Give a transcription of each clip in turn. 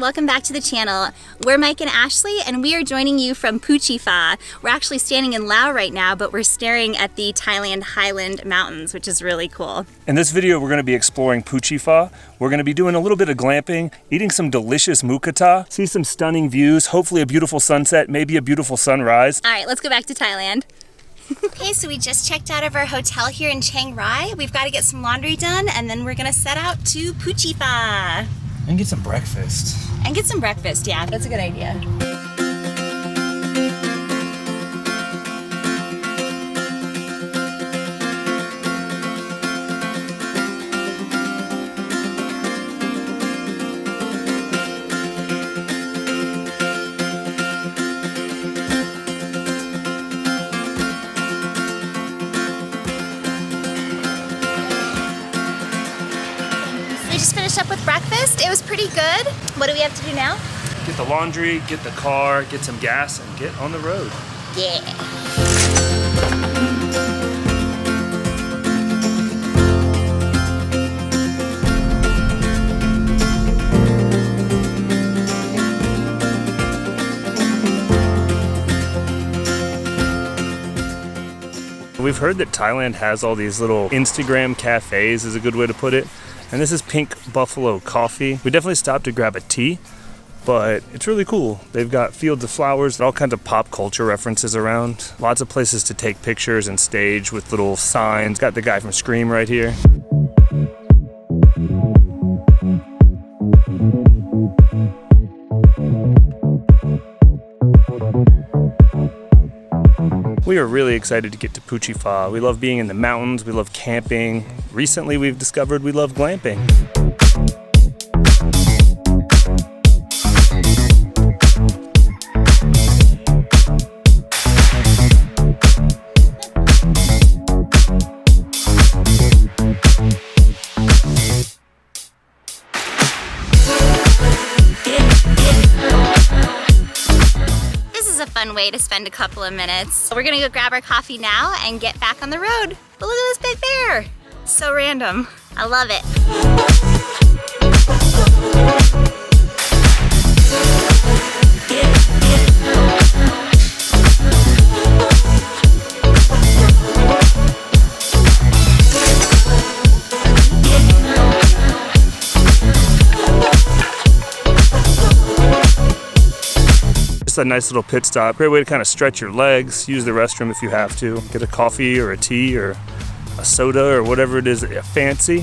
welcome back to the channel. We're Mike and Ashley, and we are joining you from Phu Chi Fa. We're actually standing in Laos right now, but we're staring at the Thailand Highland Mountains, which is really cool. In this video, we're going to be exploring Phu Chi Fa. We're going to be doing a little bit of glamping, eating some delicious mukata, see some stunning views, hopefully a beautiful sunset, maybe a beautiful sunrise. All right, let's go back to Thailand. Okay, so we just checked out of our hotel here in Chiang Rai. We've got to get some laundry done, and then we're going to set out to Phuchifah. And get some breakfast. And get some breakfast, yeah, that's a good idea. We just finished up with breakfast. It was pretty good. What do we have to do now? Get the laundry, get the car, get some gas, and get on the road. Yeah. We've heard that Thailand has all these little Instagram cafes, is a good way to put it. And this is Pink Buffalo Coffee. We definitely stopped to grab a tea, but it's really cool. They've got fields of flowers and all kinds of pop culture references around. Lots of places to take pictures and stage with little signs. Got the guy from Scream right here. We are really excited to get to Phu Chi Fa. We love being in the mountains, we love camping. Recently we've discovered we love glamping. Fun way to spend a couple of minutes. We're gonna go grab our coffee now and get back on the road. But look at this big bear. So random. I love it. A nice little pit stop. Great way to kind of stretch your legs, use the restroom if you have to. Get a coffee or a tea or a soda or whatever it is that you fancy.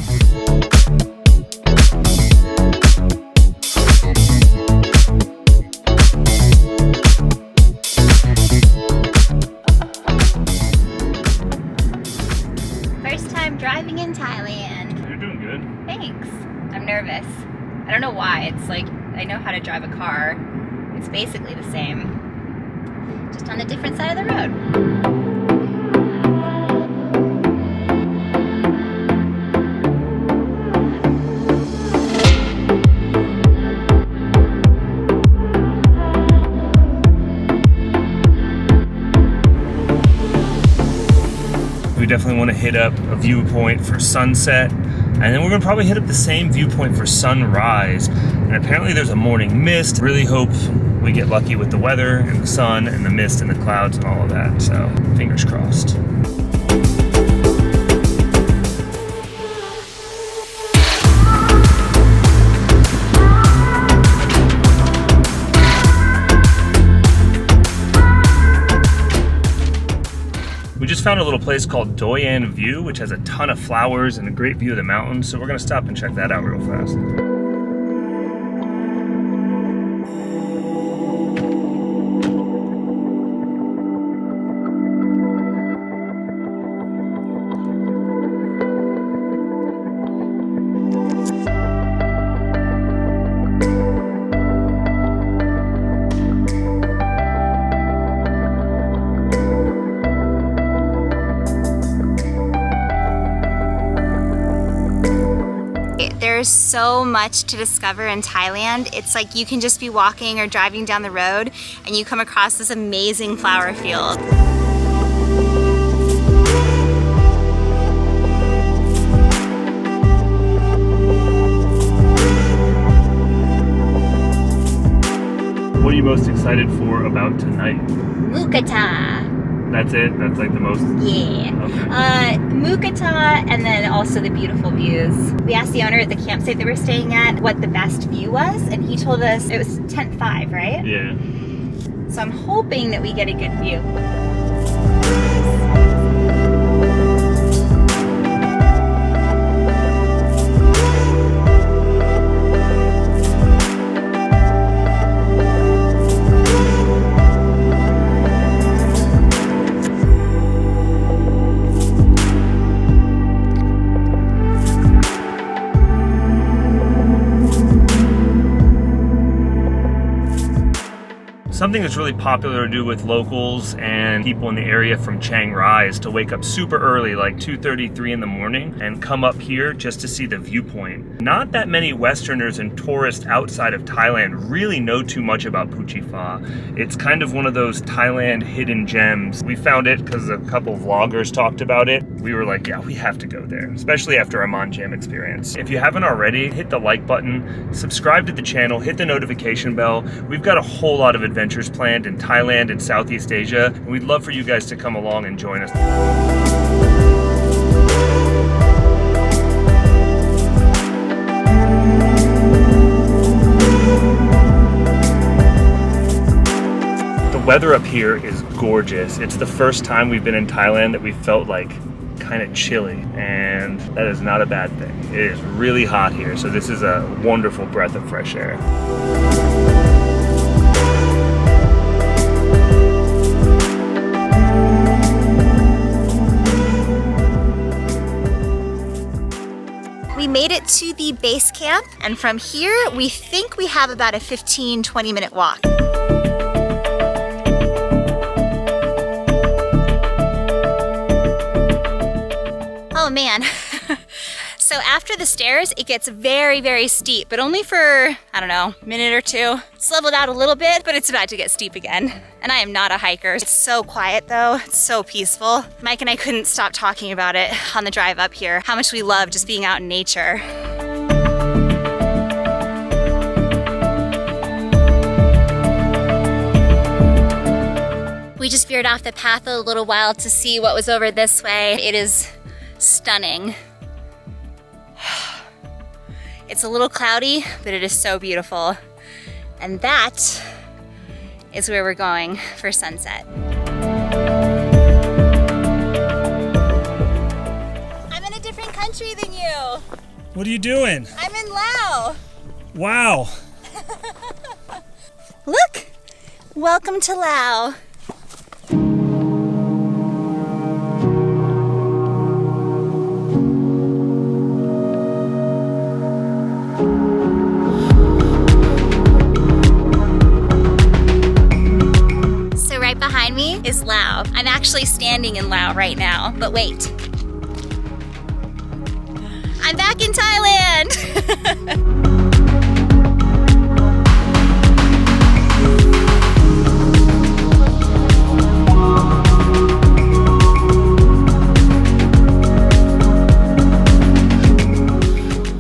First time driving in Thailand. You're doing good. Thanks. I'm nervous. I don't know why. It's like, I know how to drive a car. It's basically the same, just on a different side of the road. We definitely want to hit up a viewpoint for sunset, and then we're going to probably hit up the same viewpoint for sunrise. And apparently there's a morning mist. Really hope we get lucky with the weather and the sun and the mist and the clouds and all of that. So fingers crossed. We just found a little place called Doi Ian View, which has a ton of flowers and a great view of the mountains. So we're gonna stop and check that out real fast. There's so much to discover in Thailand. It's like you can just be walking or driving down the road and you come across this amazing flower field. What are you most excited for about tonight? Mukata. That's it? That's like the most? Yeah. Okay. Mukata, and then also the beautiful views. We asked the owner at the campsite that we're staying at what the best view was, and he told us it was tent 5, right? Yeah. So I'm hoping that we get a good view. Something that's really popular to do with locals and people in the area from Chiang Rai is to wake up super early, like 2:33 in the morning, and come up here just to see the viewpoint. Not that many Westerners and tourists outside of Thailand really know too much about Phu Chi Fa. It's kind of one of those Thailand hidden gems. We found it because a couple vloggers talked about it. We were like, yeah, we have to go there, especially after our Manjam experience. If you haven't already, hit the like button, subscribe to the channel, hit the notification bell. We've got a whole lot of adventures planned in Thailand and Southeast Asia, and we'd love for you guys to come along and join us. The weather up here is gorgeous. It's the first time we've been in Thailand that we felt like kind of chilly, and that is not a bad thing. It is really hot here, so this is a wonderful breath of fresh air. We made it to the base camp, and from here we think we have about a 15-20 minute walk. Oh man. So after the stairs, it gets very, very steep, but only for, I don't know, a minute or two. It's leveled out a little bit, but it's about to get steep again. And I am not a hiker. It's so quiet though, it's so peaceful. Mike and I couldn't stop talking about it on the drive up here, how much we love just being out in nature. We just veered off the path a little while to see what was over this way. It is stunning. It's a little cloudy, but it is so beautiful. And that is where we're going for sunset. I'm in a different country than you. What are you doing? I'm in Laos. Wow. Look, welcome to Laos. Behind me is Laos. I'm actually standing in Laos right now, but wait. I'm back in Thailand!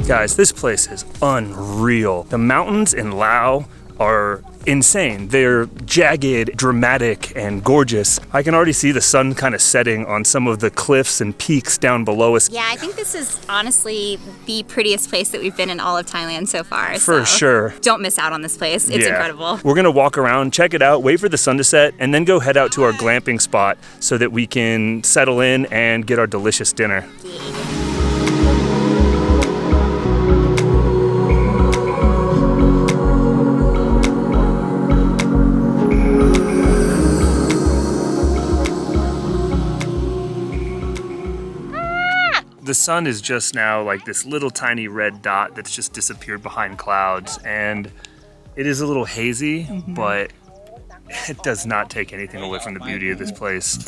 Guys, this place is unreal. The mountains in Laos are insane. They're jagged, dramatic, and gorgeous. I can already see the sun kind of setting on some of the cliffs and peaks down below us. Yeah, I think this is honestly the prettiest place that we've been in all of Thailand so far. For sure. Don't miss out on this place. It's incredible. We're gonna walk around, check it out, wait for the sun to set, and then go head out to our glamping spot so that we can settle in and get our delicious dinner. The sun is just now like this little tiny red dot that's just disappeared behind clouds, and it is a little hazy, but it does not take anything away from the beauty of this place.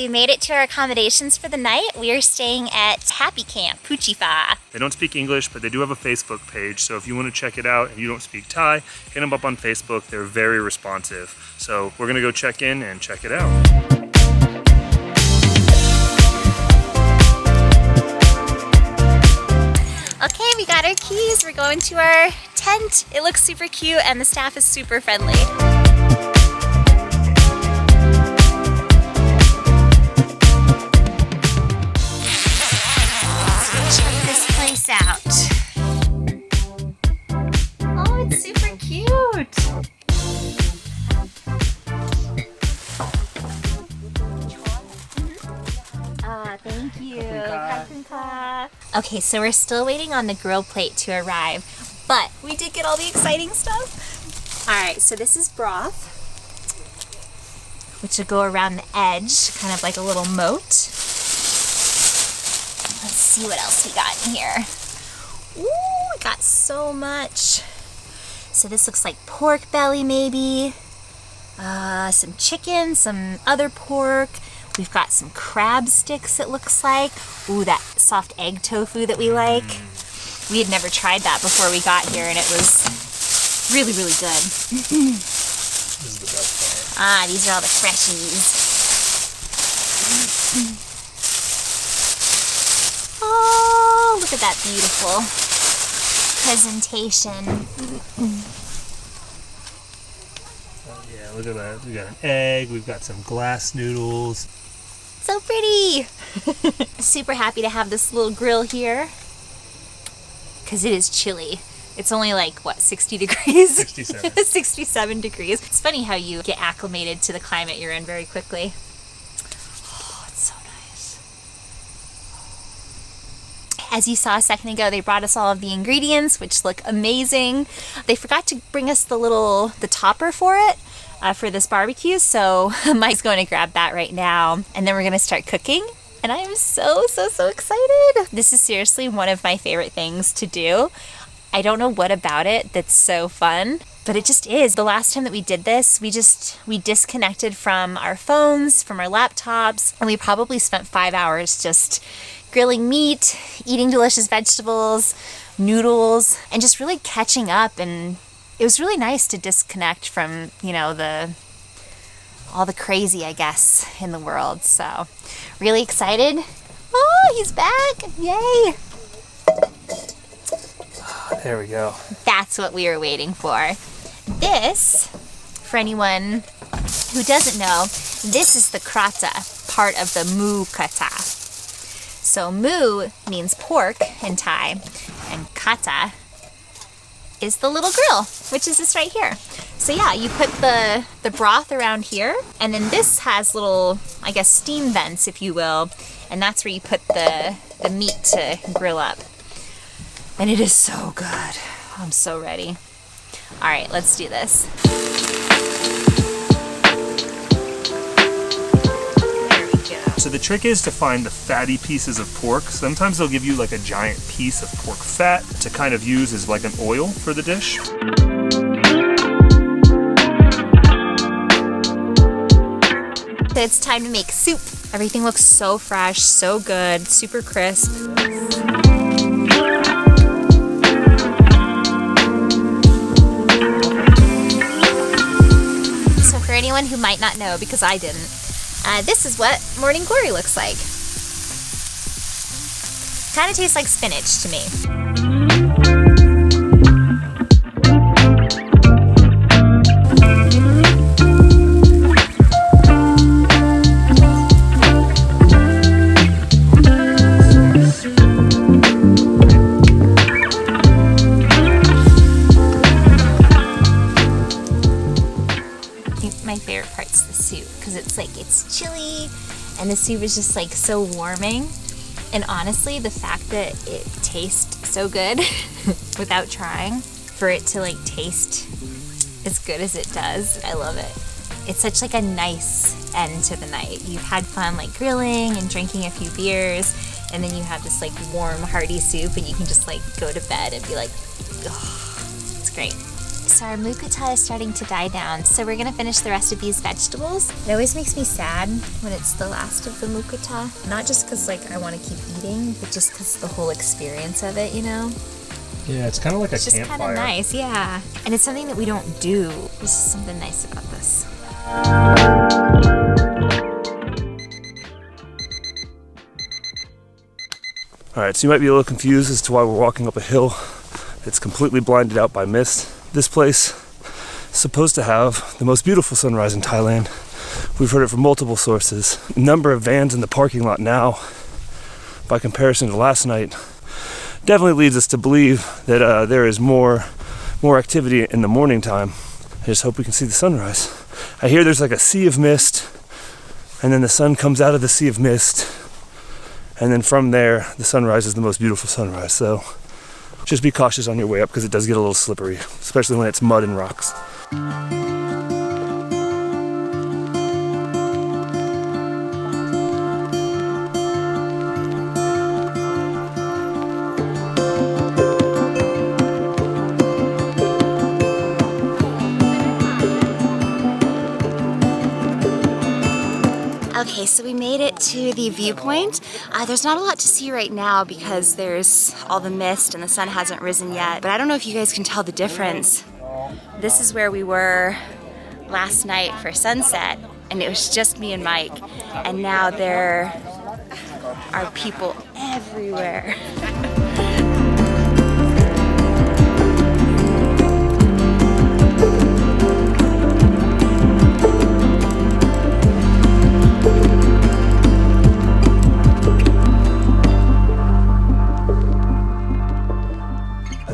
we made it to our accommodations for the night. We are staying at Happy Camp, Phu Chi Fa. They don't speak English, but they do have a Facebook page. So if you want to check it out and you don't speak Thai, hit them up on Facebook. They're very responsive. So we're gonna go check in and check it out. Okay, we got our keys. We're going to our tent. It looks super cute and the staff is super friendly. Check this place out. Oh, it's super cute. Thank you. Okay, so we're still waiting on the grill plate to arrive, but we did get all the exciting stuff. All right, so this is broth, which will go around the edge, kind of like a little moat. Let's see what else we got in here. Ooh, we got so much. So this looks like pork belly maybe, some chicken, some other pork. We've got some crab sticks, it looks like. Ooh, that soft egg tofu that we like. We had never tried that before we got here and it was really, really good. This is the best part. Ah, these are all the freshies. Oh, look at that beautiful presentation. Yeah, look at that. We got an egg, we've got some glass noodles. So pretty! Super happy to have this little grill here because it is chilly. It's only like, what, 60 degrees? 67. 67 degrees. It's funny how you get acclimated to the climate you're in very quickly. Oh, it's so nice. As you saw a second ago, they brought us all of the ingredients, which look amazing. They forgot to bring us the topper for it. For this barbecue, so Mike's going to grab that right now and then we're going to start cooking and I am so excited. This is seriously one of my favorite things to do. I don't know what about it that's so fun, but it just is. The last time that we did this, we disconnected from our phones, from our laptops, and we probably spent 5 hours just grilling meat, eating delicious vegetables, noodles, and just really catching up. And it was really nice to disconnect from, you know, all the crazy, I guess, in the world. So, really excited. Oh, he's back! Yay! There we go. That's what we were waiting for. This, for anyone who doesn't know, this is the Kratha, part of the Mu kata. So mu means pork in Thai, and kata is the little grill, which is this right here. So yeah, you put the broth around here, and then this has little, I guess, steam vents, if you will, and that's where you put the meat to grill up. And it is so good. I'm so ready. All right, let's do this. There we go. So the trick is to find the fatty pieces of pork. Sometimes they'll give you like a giant piece of pork fat to kind of use as like an oil for the dish. So it's time to make soup. Everything looks so fresh, so good, super crisp. So for anyone who might not know, because I didn't, this is what morning glory looks like. Kind of tastes like spinach to me. My favorite part's the soup because it's chilly and the soup is just like so warming, and honestly the fact that it tastes so good without trying, for it to like taste as good as it does, I love it. It's such like a nice end to the night. You've had fun like grilling and drinking a few beers, and then you have this like warm hearty soup and you can just like go to bed and be like, oh, it's great. so our mukata is starting to die down, so we're gonna finish the rest of these vegetables. It always makes me sad when it's the last of the mukata. Not just because like I want to keep eating, but just because the whole experience of it, you know? Yeah, it's kind of like it's a campfire. It's just kind of nice, yeah. And it's something that we don't do. There's just something nice about this. Alright, so you might be a little confused as to why we're walking up a hill that's completely blinded out by mist. This place is supposed to have the most beautiful sunrise in Thailand. We've heard it from multiple sources. The number of vans in the parking lot now, by comparison to last night, definitely leads us to believe that there is more activity in the morning time. I just hope we can see the sunrise. I hear there's like a sea of mist, and then the sun comes out of the sea of mist, and then from there, the sunrise is the most beautiful sunrise. So just be cautious on your way up because it does get a little slippery, especially when it's mud and rocks. Okay, so we made it to the viewpoint. There's not a lot to see right now because there's all the mist and the sun hasn't risen yet, but I don't know if you guys can tell the difference. This is where we were last night for sunset, and it was just me and Mike, and now there are people everywhere.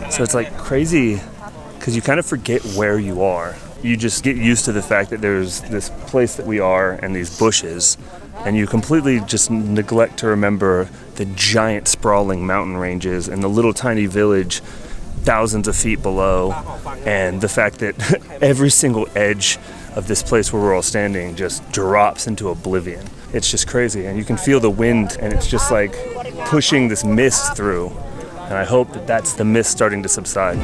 So it's like crazy because you kind of forget where you are. You just get used to the fact that there's this place that we are and these bushes, and you completely just neglect to remember the giant sprawling mountain ranges and the little tiny village thousands of feet below, and the fact that every single edge of this place where we're all standing just drops into oblivion. It's just crazy, and you can feel the wind, and it's just like pushing this mist through. And I hope that that's the mist starting to subside.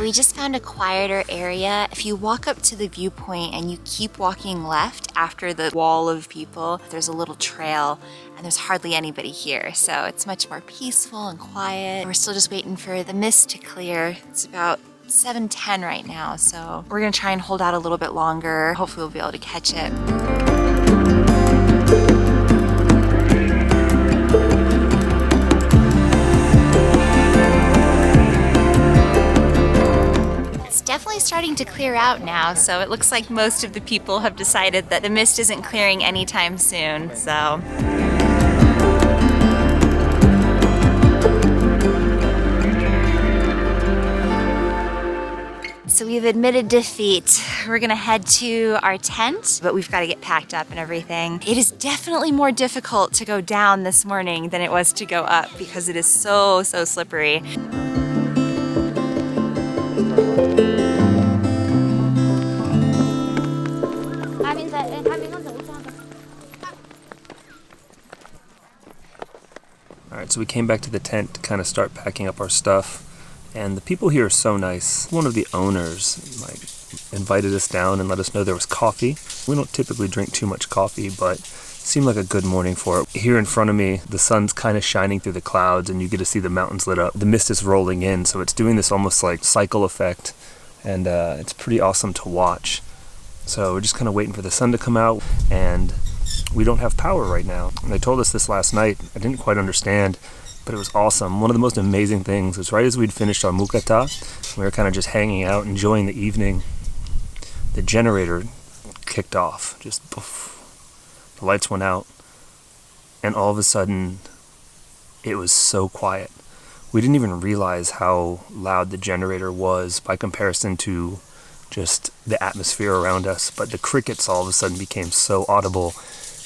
We just found a quieter area. If you walk up to the viewpoint and you keep walking left after the wall of people, there's a little trail and there's hardly anybody here. So it's much more peaceful and quiet. We're still just waiting for the mist to clear. It's about 7:10 right now, so we're gonna try and hold out a little bit longer. Hopefully we'll be able to catch it. It's definitely starting to clear out now, so it looks like most of the people have decided that the mist isn't clearing anytime soon, so. So we've admitted defeat. We're gonna head to our tent, but we've got to get packed up and everything. It is definitely more difficult to go down this morning than it was to go up because it is so slippery. All right, so we came back to the tent to kind of start packing up our stuff. And the people here are so nice. One of the owners invited us down and let us know there was coffee. We don't typically drink too much coffee, but it seemed like a good morning for it. Here in front of me, the sun's kind of shining through the clouds and you get to see the mountains lit up. The mist is rolling in, so it's doing this almost like cycle effect, and it's pretty awesome to watch. So we're just kind of waiting for the sun to come out, and we don't have power right now. And they told us this last night. I didn't quite understand, but it was awesome. One of the most amazing things was right as we'd finished our mukata, we were kind of just hanging out, enjoying the evening, the generator kicked off. Just poof. The lights went out, and all of a sudden, it was so quiet. We didn't even realize how loud the generator was by comparison to just the atmosphere around us, but the crickets all of a sudden became so audible.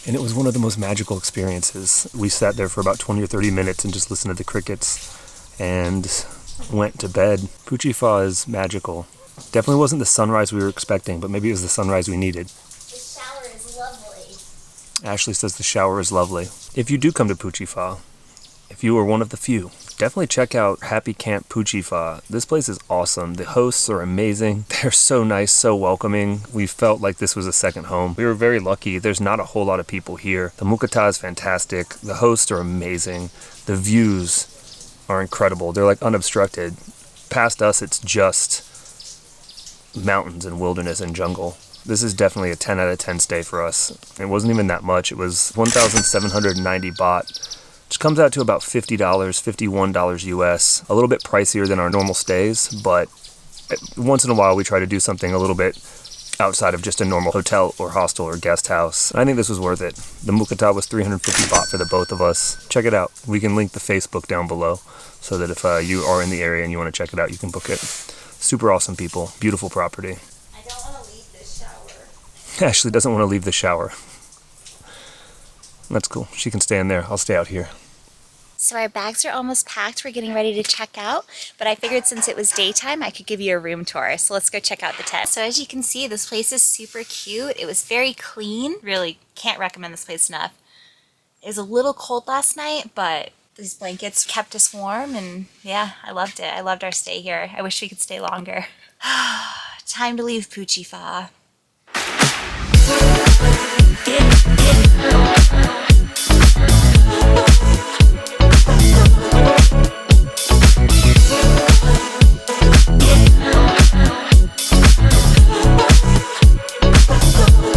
And it was one of the most magical experiences. We sat there for about 20 or 30 minutes and just listened to the crickets and went to bed. Phuchifah is magical. Definitely wasn't the sunrise we were expecting, but maybe it was the sunrise we needed. The shower is lovely. Ashley says the shower is lovely. If you do come to Phuchifah, if you are one of the few, definitely check out Happy Camp Phuchifah. This place is awesome. The hosts are amazing. They're so nice, so welcoming. We felt like this was a second home. We were very lucky. There's not a whole lot of people here. The mukata is fantastic. The hosts are amazing. The views are incredible. They're like unobstructed. Past us, it's just mountains and wilderness and jungle. This is definitely a 10 out of 10 stay for us. It wasn't even that much. It was 1,790 baht, which comes out to about $50, $51 US. A little bit pricier than our normal stays, but once in a while we try to do something a little bit outside of just a normal hotel or hostel or guest house. I think this was worth it. The mukata was 350 baht for the both of us. Check it out. We can link the Facebook down below so that if you are in the area and you want to check it out, you can book it. Super awesome people. Beautiful property. I don't want to leave this shower. Ashley doesn't want to leave the shower. That's cool. She can stay in there. I'll stay out here. So our bags are almost packed. We're getting ready to check out, but I figured since it was daytime, I could give you a room tour. So let's go check out the tent. So as you can see, this place is super cute. It was very clean. Really can't recommend this place enough. It was a little cold last night, but these blankets kept us warm, and yeah, I loved it. I loved our stay here. I wish we could stay longer. Time to leave Phuchifah.